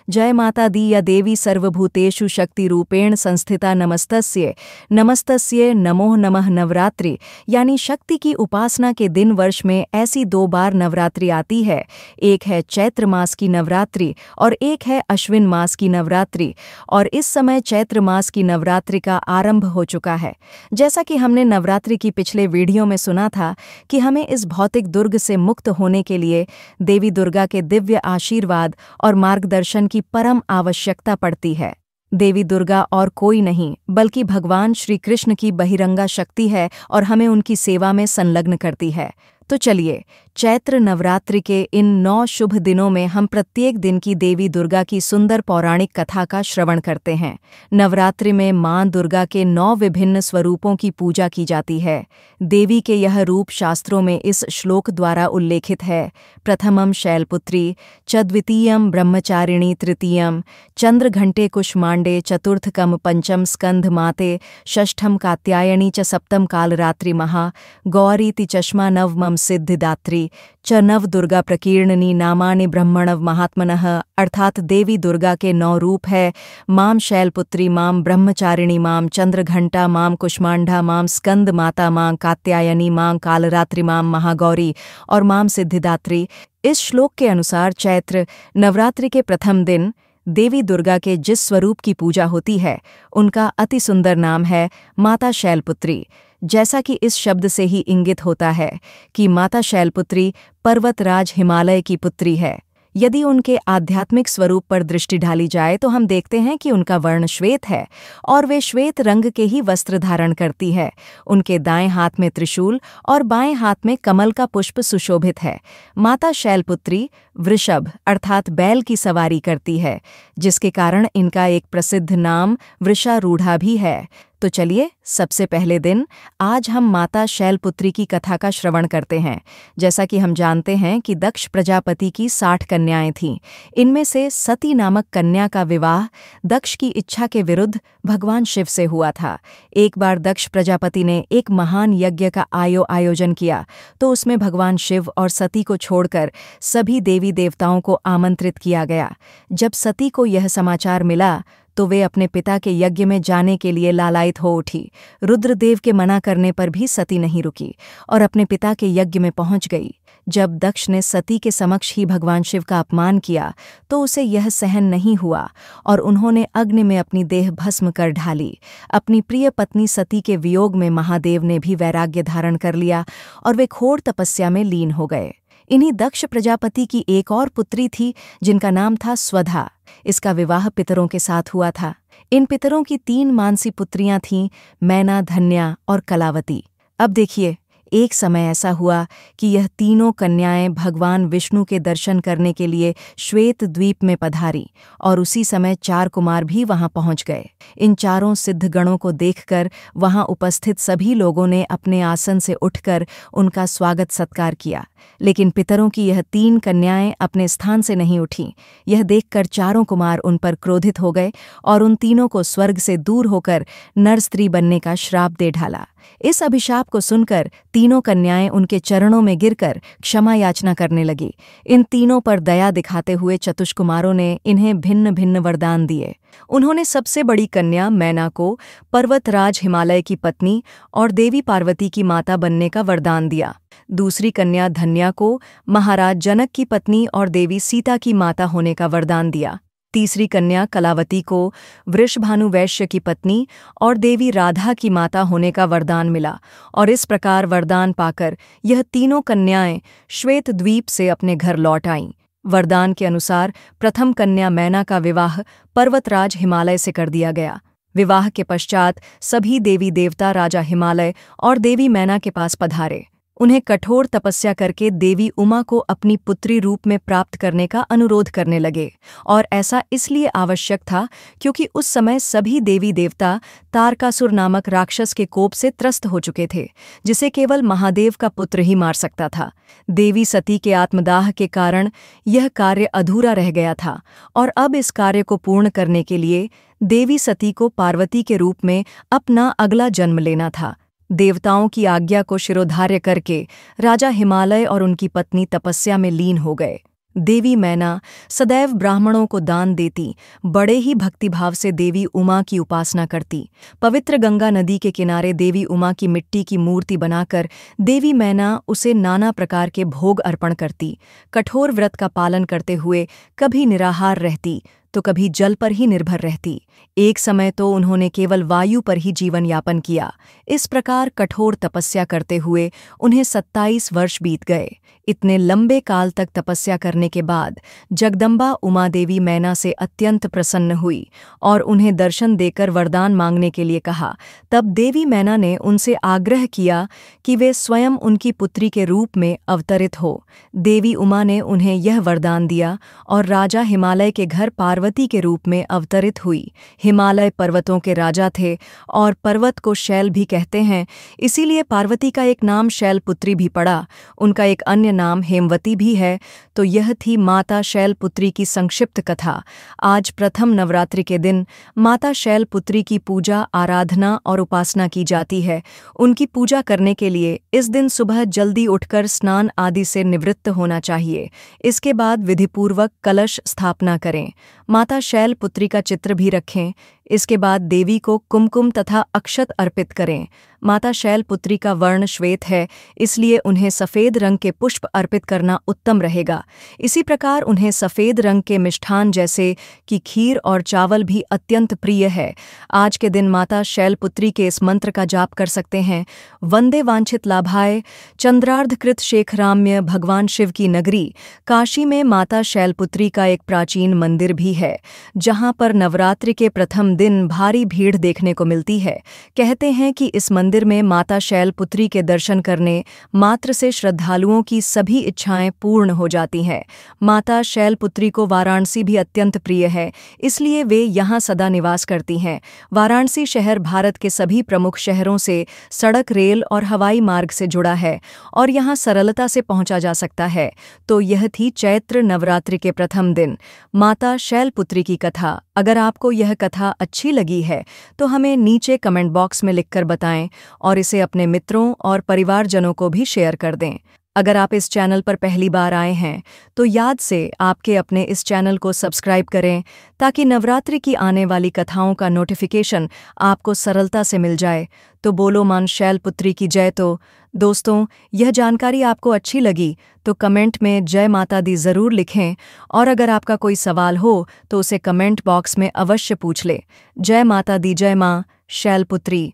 जय माता दी या देवी सर्वभूतेषु शक्तिरूपेण संस्थिता नमस्तस्ये नमस्तस्ये नमो नमः। नवरात्रि यानी शक्ति की उपासना के दिन वर्ष में ऐसी 2 बार नवरात्रि आती है। एक है चैत्र मास की नवरात्रि और एक है अश्विन मास की नवरात्रि। और इस समय चैत्र मास की नवरात्रि का आरंभ हो चुका है। जैसा कि हमने नवरात्रि की पिछले वीडियो में सुना था कि हमें इस भौतिक दुर्ग से मुक्त होने के लिए देवी दुर्गा के दिव्य आशीर्वाद और मार्गदर्शन की परम आवश्यकता पड़ती है। देवी दुर्गा और कोई नहीं बल्कि भगवान श्री कृष्ण की बहिरंगा शक्ति है और हमें उनकी सेवा में संलग्न करती है। तो चलिए, चैत्र नवरात्रि के इन 9 शुभ दिनों में हम प्रत्येक दिन की देवी दुर्गा की सुंदर पौराणिक कथा का श्रवण करते हैं। नवरात्रि में मां दुर्गा के 9 विभिन्न स्वरूपों की पूजा की जाती है। देवी के यह रूप शास्त्रों में इस श्लोक द्वारा उल्लेखित है। प्रथमम शैलपुत्री च द्वितीयम ब्रह्मचारिणी तृतीयम चंद्रघंटे कुष्मांडे चतुर्थकम पंचम स्कंध माते षष्ठम कात्यायनी च सप्तम कालरात्रि महा गौरीति चष्मा नवमम सिद्धिदात्री च नव दुर्गा प्रकीर्णनी नामानि ब्रह्मणव महात्मनः। अर्थात देवी दुर्गा के 9 रूप है। माम शैलपुत्री, माम ब्रह्मचारिणी, माम चंद्रघंटा, माम कुष्मांडा, माम स्कंद माता, मां कात्यायनी, मां कालरात्रि, माम महागौरी और माम सिद्धिदात्री। इस श्लोक के अनुसार चैत्र नवरात्रि के प्रथम दिन देवी दुर्गा के जिस स्वरूप की पूजा होती है उनका अति सुंदर नाम है माता शैलपुत्री। जैसा कि इस शब्द से ही इंगित होता है कि माता शैलपुत्री पर्वतराज हिमालय की पुत्री है। यदि उनके आध्यात्मिक स्वरूप पर दृष्टि डाली जाए तो हम देखते हैं कि उनका वर्ण श्वेत है और वे श्वेत रंग के ही वस्त्र धारण करती है। उनके दाएं हाथ में त्रिशूल और बाएं हाथ में कमल का पुष्प सुशोभित है। माता शैलपुत्री वृषभ अर्थात बैल की सवारी करती है, जिसके कारण इनका एक प्रसिद्ध नाम वृषारूढ़ा भी है। तो चलिए, सबसे पहले दिन आज हम माता शैलपुत्री की कथा का श्रवण करते हैं। जैसा कि हम जानते हैं कि दक्ष प्रजापति की 60 कन्याएं थीं। इनमें से सती नामक कन्या का विवाह दक्ष की इच्छा के विरुद्ध भगवान शिव से हुआ था। एक बार दक्ष प्रजापति ने एक महान यज्ञ का आयोजन किया तो उसमें भगवान शिव और सती को छोड़कर सभी देवी देवताओं को आमंत्रित किया गया। जब सती को यह समाचार मिला तो वे अपने पिता के यज्ञ में जाने के लिए लालायित हो उठी। रुद्रदेव के मना करने पर भी सती नहीं रुकी और अपने पिता के यज्ञ में पहुंच गई। जब दक्ष ने सती के समक्ष ही भगवान शिव का अपमान किया तो उसे यह सहन नहीं हुआ और उन्होंने अग्नि में अपनी देह भस्म कर ढाली। अपनी प्रिय पत्नी सती के वियोग में महादेव ने भी वैराग्य धारण कर लिया और वे घोर तपस्या में लीन हो गए। इन्हीं दक्ष प्रजापति की एक और पुत्री थी जिनका नाम था स्वधा। इसका विवाह पितरों के साथ हुआ था। इन पितरों की 3 मानसी पुत्रियां थीं, मैना, धन्या और कलावती। अब देखिए, एक समय ऐसा हुआ कि यह तीनों कन्याएं भगवान विष्णु के दर्शन करने के लिए श्वेत द्वीप में पधारी और उसी समय 4 कुमार भी वहां पहुंच गए। इन चारों सिद्धगणों को देखकर वहां उपस्थित सभी लोगों ने अपने आसन से उठकर उनका स्वागत सत्कार किया, लेकिन पितरों की यह 3 कन्याएं अपने स्थान से नहीं उठीं। यह देखकर चारों कुमार उन पर क्रोधित हो गए और उन तीनों को स्वर्ग से दूर होकर नर स्त्री बनने का श्राप दे ढाला। इस अभिशाप को सुनकर तीनों कन्याएं उनके चरणों में गिरकर क्षमा याचना करने लगी। इन तीनों पर दया दिखाते हुए चतुष्कुमारों ने इन्हें भिन्न भिन्न वरदान दिए। उन्होंने सबसे बड़ी कन्या मैना को पर्वतराज हिमालय की पत्नी और देवी पार्वती की माता बनने का वरदान दिया। दूसरी कन्या धन्या को महाराज जनक की पत्नी और देवी सीता की माता होने का वरदान दिया। तीसरी कन्या कलावती को वृषभानु वैश्य की पत्नी और देवी राधा की माता होने का वरदान मिला और इस प्रकार वरदान पाकर यह तीनों कन्याएं श्वेत द्वीप से अपने घर लौट आईं। वरदान के अनुसार प्रथम कन्या मैना का विवाह पर्वतराज हिमालय से कर दिया गया। विवाह के पश्चात सभी देवी देवता राजा हिमालय और देवी मैना के पास पधारे। उन्हें कठोर तपस्या करके देवी उमा को अपनी पुत्री रूप में प्राप्त करने का अनुरोध करने लगे और ऐसा इसलिए आवश्यक था क्योंकि उस समय सभी देवी देवता तारकासुर नामक राक्षस के कोप से त्रस्त हो चुके थे, जिसे केवल महादेव का पुत्र ही मार सकता था। देवी सती के आत्मदाह के कारण यह कार्य अधूरा रह गया था और अब इस कार्य को पूर्ण करने के लिए देवी सती को पार्वती के रूप में अपना अगला जन्म लेना था। देवताओं की आज्ञा को शिरोधार्य करके राजा हिमालय और उनकी पत्नी तपस्या में लीन हो गए। देवी मैना सदैव ब्राह्मणों को दान देती, बड़े ही भक्तिभाव से देवी उमा की उपासना करती। पवित्र गंगा नदी के किनारे देवी उमा की मिट्टी की मूर्ति बनाकर देवी मैना उसे नाना प्रकार के भोग अर्पण करती। कठोर व्रत का पालन करते हुए कभी निराहार रहती तो कभी जल पर ही निर्भर रहती। एक समय तो उन्होंने केवल वायु पर ही जीवन यापन किया। इस प्रकार कठोर तपस्या करते हुए उन्हें 27 वर्ष बीत गए। इतने लंबे काल तक तपस्या करने के बाद जगदम्बा उमा देवी मैना से अत्यंत प्रसन्न हुई और उन्हें दर्शन देकर वरदान मांगने के लिए कहा। तब देवी मैना ने उनसे आग्रह किया कि वे स्वयं उनकी पुत्री के रूप में अवतरित हो। देवी उमा ने उन्हें यह वरदान दिया और राजा हिमालय के घर पार्वती के रूप में अवतरित हुई। हिमालय पर्वतों के राजा थे और पर्वत को शैल भी कहते हैं, इसीलिए पार्वती का एक नाम शैलपुत्री भी पड़ा। उनका एक अन्य नाम हेमवती भी है। तो यह थी माता शैलपुत्री की संक्षिप्त कथा। आज प्रथम नवरात्रि के दिन माता शैलपुत्री की पूजा, आराधना और उपासना की जाती है। उनकी पूजा करने के लिए इस दिन सुबह जल्दी उठकर स्नान आदि से निवृत्त होना चाहिए। इसके बाद विधिपूर्वक कलश स्थापना करें। माता शैलपुत्री का चित्र भी रखें। इसके बाद देवी को कुमकुम तथा अक्षत अर्पित करें। माता शैलपुत्री का वर्ण श्वेत है, इसलिए उन्हें सफ़ेद रंग के पुष्प अर्पित करना उत्तम रहेगा। इसी प्रकार उन्हें सफ़ेद रंग के मिष्ठान जैसे कि खीर और चावल भी अत्यंत प्रिय है। आज के दिन माता शैलपुत्री के इस मंत्र का जाप कर सकते हैं। वंदे वांछित लाभाय चंद्रार्धकृत शेखराम्य। भगवान शिव की नगरी काशी में माता शैलपुत्री का एक प्राचीन मंदिर भी है, जहाँ पर नवरात्रि के प्रथम दिन भारी भीड़ देखने को मिलती है। कहते हैं कि इस मंदिर में माता शैलपुत्री के दर्शन करने मात्र से श्रद्धालुओं की सभी इच्छाएं पूर्ण हो जाती हैं। माता शैलपुत्री को वाराणसी भी अत्यंत प्रिय है, इसलिए वे यहाँ सदा निवास करती हैं। वाराणसी शहर भारत के सभी प्रमुख शहरों से सड़क, रेल और हवाई मार्ग से जुड़ा है और यहाँ सरलता से पहुँचा जा सकता है। तो यह थी चैत्र नवरात्रि के प्रथम दिन माता शैलपुत्री की कथा। अगर आपको यह कथा अच्छी लगी है तो हमें नीचे कमेंट बॉक्स में लिखकर बताएं और इसे अपने मित्रों और परिवारजनों को भी शेयर कर दें। अगर आप इस चैनल पर पहली बार आए हैं तो याद से आपके अपने इस चैनल को सब्सक्राइब करें, ताकि नवरात्रि की आने वाली कथाओं का नोटिफिकेशन आपको सरलता से मिल जाए। तो बोलो मां शैलपुत्री की जय। तो दोस्तों, यह जानकारी आपको अच्छी लगी तो कमेंट में जय माता दी ज़रूर लिखें, और अगर आपका कोई सवाल हो तो उसे कमेंट बॉक्स में अवश्य पूछ लें। जय माता दी, जय मां शैलपुत्री।